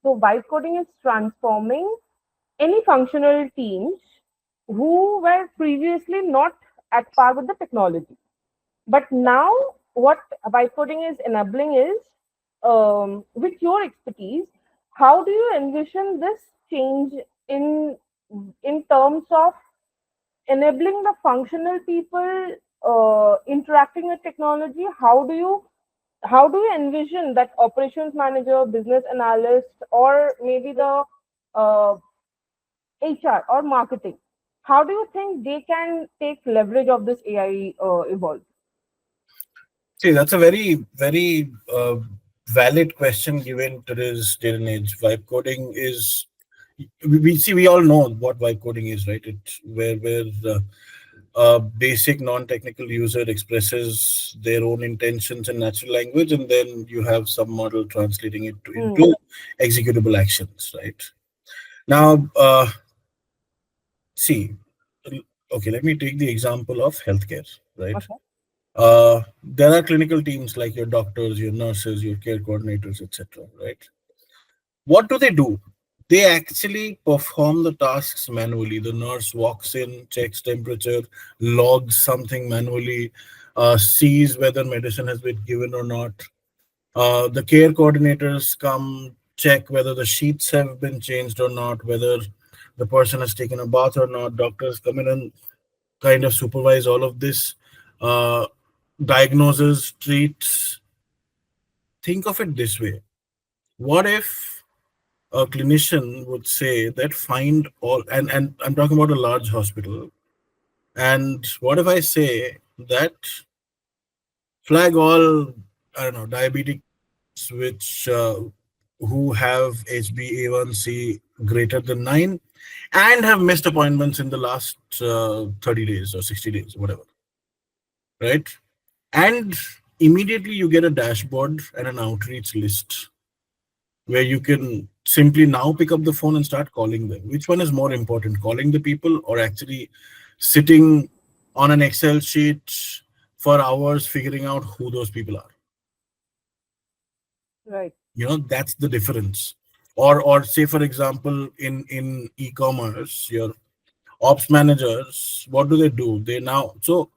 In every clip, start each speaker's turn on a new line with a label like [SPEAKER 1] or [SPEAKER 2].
[SPEAKER 1] So vibe coding is transforming any functional teams who were previously not at par with the technology. But now, what vibe coding is enabling is, with your expertise, how do you envision this change in in terms of enabling the functional people interacting with technology? How do you envision that operations manager, business analyst, or maybe the uh, HR or marketing? How do you think they can take leverage of this AI evolve?
[SPEAKER 2] See, that's a very valid question given today's day and age. Vibe coding is we see we all know what vibe coding is, right? It's where the basic non-technical user expresses their own intentions in natural language, and then you have some model translating it
[SPEAKER 1] Hmm.
[SPEAKER 2] into executable actions, right? Now, see, okay, let me take the example of healthcare, right?
[SPEAKER 1] Okay.
[SPEAKER 2] There are clinical teams like your doctors, your nurses, your care coordinators, etc. Right? What do? They actually perform the tasks manually. The nurse walks in, checks temperature, logs something manually, sees whether medicine has been given or not. The care coordinators come check whether the sheets have been changed or not, whether the person has taken a bath or not. Doctors come in and kind of supervise all of this. Uh, Diagnoses, treats. Think of it this way. What if a clinician would say that find all, and I'm talking about a large hospital, and what if I say that flag all, I don't know, diabetic which who have HbA1c greater than 9 and have missed appointments in the last 30 days or 60 days, whatever, right? And immediately you get a dashboard and an outreach list where you can simply now pick up the phone and start calling them. Which one is more important, calling the people or actually sitting on an Excel sheet for hours figuring out who those people are?
[SPEAKER 1] Right.
[SPEAKER 2] That's the difference. Or say, for example, in e-commerce, your ops managers, what do? They now, so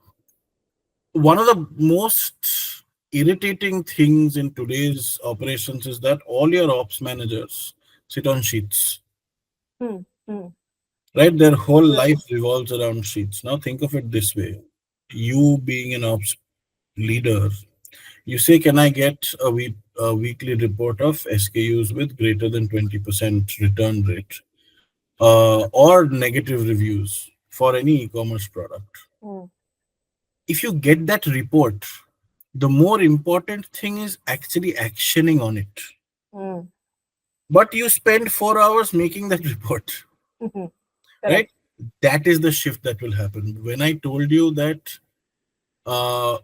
[SPEAKER 2] one of the most irritating things in today's operations is that all your ops managers sit on sheets,
[SPEAKER 1] Hmm. Hmm.
[SPEAKER 2] right? Their whole
[SPEAKER 1] Right.
[SPEAKER 2] life revolves around sheets. Now think of it this way. You being an ops leader, you say, can I get a weekly report of SKUs with greater than 20% return rate, or negative reviews for any e-commerce product?
[SPEAKER 1] Hmm.
[SPEAKER 2] If you get that report, the more important thing is actually actioning on it.
[SPEAKER 1] Hmm.
[SPEAKER 2] But you spend 4 hours making that report,
[SPEAKER 1] Hmm.
[SPEAKER 2] right?
[SPEAKER 1] Correct.
[SPEAKER 2] That is the shift that will happen. When I told you that, uh,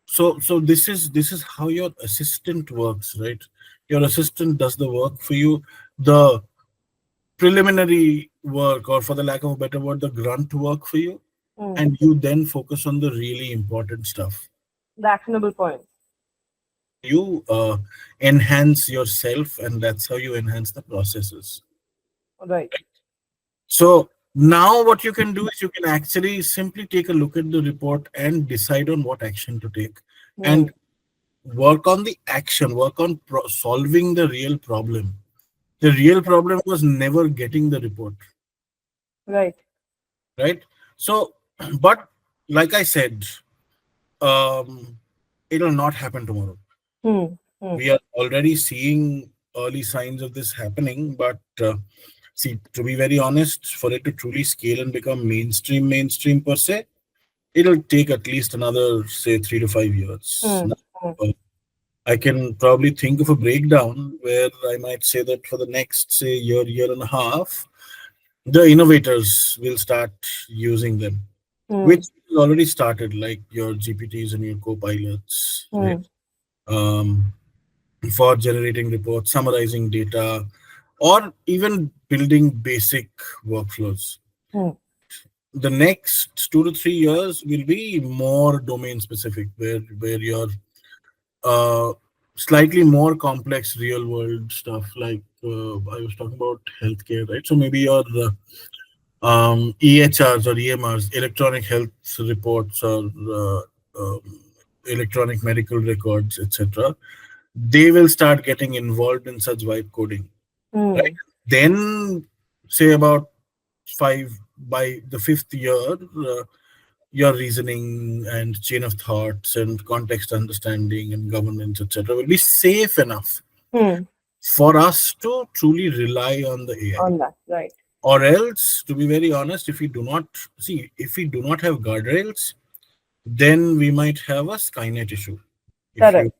[SPEAKER 2] so this is how your assistant works, right? Your assistant does the work for you, the preliminary work, or for the lack of a better word, the grunt work for you,
[SPEAKER 1] Hmm.
[SPEAKER 2] and you then focus on the really important stuff.
[SPEAKER 1] The actionable point.
[SPEAKER 2] That's how you enhance yourself, and that's how you enhance the processes.
[SPEAKER 1] Right.
[SPEAKER 2] So now what you can do is you can actually simply take a look at the report and decide on what action to take,
[SPEAKER 1] Hmm.
[SPEAKER 2] and work on the action, work on solving the real problem. The real problem was never getting the report,
[SPEAKER 1] Right.
[SPEAKER 2] right? So, but like I said, um, it'll not happen tomorrow.
[SPEAKER 1] Hmm. Hmm.
[SPEAKER 2] We are already seeing early signs of this happening, but see, to be very honest, for it to truly scale and become mainstream per se, it'll take at least another, say, 3 to 5 years.
[SPEAKER 1] Hmm.
[SPEAKER 2] Now,
[SPEAKER 1] Hmm.
[SPEAKER 2] uh, I can probably think of a breakdown where I might say that for the next, say, year and a half, the innovators will start using them,
[SPEAKER 1] Hmm.
[SPEAKER 2] which has already started, like your GPTs and your co-pilots, right?
[SPEAKER 1] Hmm.
[SPEAKER 2] Um, for generating reports, summarizing data, or even building basic workflows.
[SPEAKER 1] Hmm.
[SPEAKER 2] The next 2 to 3 years will be more domain specific, where your uh, slightly more complex real world stuff like I was talking about healthcare, right? So maybe your EHRs or EMRs, electronic health reports, or electronic medical records, etc. They will start getting involved in such vibe coding, right?
[SPEAKER 1] Hmm.
[SPEAKER 2] Then, say about by the fifth year, your reasoning and chain of thoughts and context understanding and governance, etc., will be safe enough
[SPEAKER 1] Hmm.
[SPEAKER 2] for us to truly rely on the AI.
[SPEAKER 1] On that, right.
[SPEAKER 2] Or else, to be very honest, if we do not have guardrails, then we might have a Skynet issue. If you
[SPEAKER 1] Correct.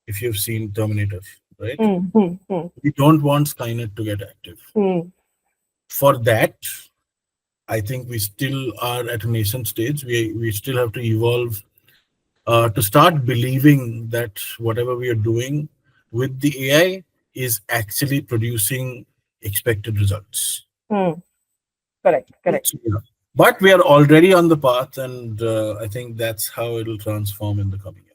[SPEAKER 2] if you've seen Terminator, right?
[SPEAKER 1] Hmm. Hmm. Hmm.
[SPEAKER 2] We don't want Skynet to get active.
[SPEAKER 1] Hmm.
[SPEAKER 2] For that, I think we still are at a nascent stage. We still have to evolve to start believing that whatever we are doing with the AI is actually producing expected results.
[SPEAKER 1] Hmm. Correct. Correct.
[SPEAKER 2] So, yeah. But we are already on the path, and I think that's how it'll transform in the coming years.